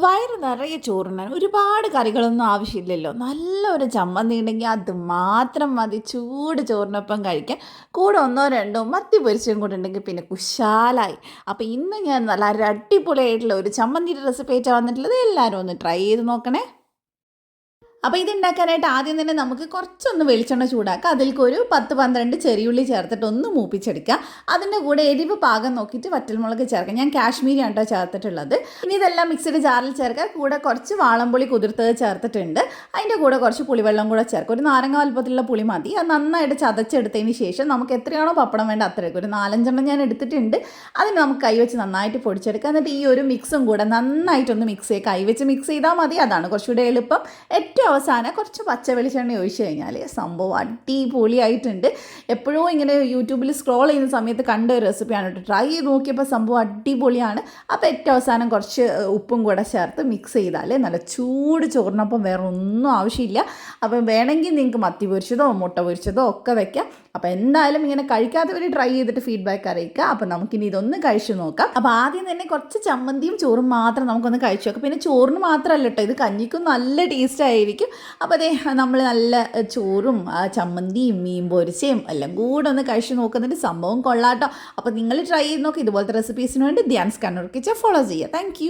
വയറ് നിറയെ ചോറുണ്ണാൻ ഒരുപാട് കറികളൊന്നും ആവശ്യമില്ലല്ലോ. നല്ലൊരു ചമ്മന്തി ഉണ്ടെങ്കിൽ അത് മാത്രം മതി ചൂട് ചോറിനൊപ്പം കഴിക്കാൻ. കൂടെ ഒന്നോ രണ്ടോ മത്തി പൊരിച്ചതും കൂടെ ഉണ്ടെങ്കിൽ പിന്നെ കുശാലായി. അപ്പോൾ ഇന്ന് ഞാൻ നല്ല ഒരു അടിപൊളിയായിട്ടുള്ള ഒരു ചമ്മന്തിയുടെ റെസിപ്പി ആയിട്ടാണ് വന്നിട്ടുള്ളത്. എല്ലാവരും ഒന്ന് ട്രൈ ചെയ്ത് നോക്കണേ. അപ്പോൾ ഇതുണ്ടാക്കാനായിട്ട് ആദ്യം തന്നെ നമുക്ക് കുറച്ചൊന്ന് വെളിച്ചെണ്ണ ചൂടാക്കുക. അതിലേക്ക് ഒരു 10-12 ചെറിയുള്ളി ചേർത്തിട്ട് ഒന്ന് മൂപ്പിച്ചെടുക്കുക. അതിൻ്റെ കൂടെ എരിവ് പാകം നോക്കിയിട്ട് വറ്റൽമുളക് ചേർക്കുക. ഞാൻ കാശ്മീരിയാണ് കേട്ടോ ചേർത്തിട്ടുള്ളത്. ഇനി ഇതെല്ലാം മിക്സിയുടെ ജാറിൽ ചേർക്കുക. കൂടെ കുറച്ച് വാളംപുളി കുതിർത്തത് ചേർത്തിട്ടുണ്ട്. അതിൻ്റെ കൂടെ കുറച്ച് പുളിവെള്ളം കൂടെ ചേർക്കുക. ഒരു നാരങ്ങ വലുപ്പത്തിലുള്ള പുളി മതി. അത് നന്നായിട്ട് ചതച്ചെടുത്തതിന് ശേഷം നമുക്ക് എത്രയാണോ പപ്പടം വേണ്ട അത്രയൊക്കെ ഒരു 4-5 ഞാൻ എടുത്തിട്ടുണ്ട്. അതിന് നമുക്ക് കൈവച്ച് നന്നായിട്ട് പൊടിച്ചെടുക്കുക. എന്നിട്ട് ഈ ഒരു മിക്സും കൂടെ നന്നായിട്ടൊന്ന് മിക്സ് ചെയ്യുക. കൈവച്ച് മിക്സ് ചെയ്താൽ മതി, അതാണ് കുറച്ചുകൂടെ എളുപ്പം. ഏറ്റവും അവസാനം കുറച്ച് പച്ച വെളിച്ചെണ്ണ ഒഴിച്ച് കഴിഞ്ഞാൽ സംഭവം അടിപൊളിയായിട്ടുണ്ട്. എപ്പോഴും ഇങ്ങനെ യൂട്യൂബിൽ സ്ക്രോൾ ചെയ്യുന്ന സമയത്ത് കണ്ട ഒരു റെസിപ്പിയാണ് കേട്ടോ. ട്രൈ ചെയ്ത് നോക്കിയപ്പോൾ സംഭവം അടിപൊളിയാണ്. അപ്പോൾ ഏറ്റവും അവസാനം കുറച്ച് ഉപ്പും കൂടെ ചേർത്ത് മിക്സ് ചെയ്താൽ നല്ല ചൂട് ചോറിനൊപ്പം വേറെ ഒന്നും ആവശ്യമില്ല. അപ്പം വേണമെങ്കിൽ നിങ്ങൾക്ക് മത്തി പൊരിച്ചതോ മുട്ട പൊരിച്ചതോ ഒക്കെ വെക്കാം. അപ്പോൾ എന്തായാലും ഇങ്ങനെ കഴിക്കാത്തവർ ട്രൈ ചെയ്തിട്ട് ഫീഡ്ബാക്ക് അറിയിക്കുക. അപ്പോൾ നമുക്കിനി ഇതൊന്ന് കഴിച്ചു നോക്കാം. അപ്പോൾ ആദ്യം തന്നെ കുറച്ച് ചമ്മന്തിയും ചോറും മാത്രം നമുക്കൊന്ന് കഴിച്ചു നോക്കാം. പിന്നെ ചോറിന് മാത്രമല്ല കേട്ടോ, ഇത് കഞ്ഞിക്കും നല്ല ടേസ്റ്റ് ആയിരിക്കും. അപ്പോൾ അതേ നമ്മൾ നല്ല ചോറും ചമ്മന്തിയും മീൻ പൊരിച്ചയും എല്ലാം കൂടെ ഒന്ന് കഴിച്ചു നോക്കുന്നുണ്ട്. സംഭവം കൊള്ളാട്ടോ. അപ്പോൾ നിങ്ങൾ ട്രൈ ചെയ്ത് നോക്കുക. ഇതുപോലത്തെ റെസിപ്പീസിന് വേണ്ടി ധ്യാൻസ് കണ്ണൂർ കിച്ചൻ ഫോളോ ചെയ്യുക. താങ്ക്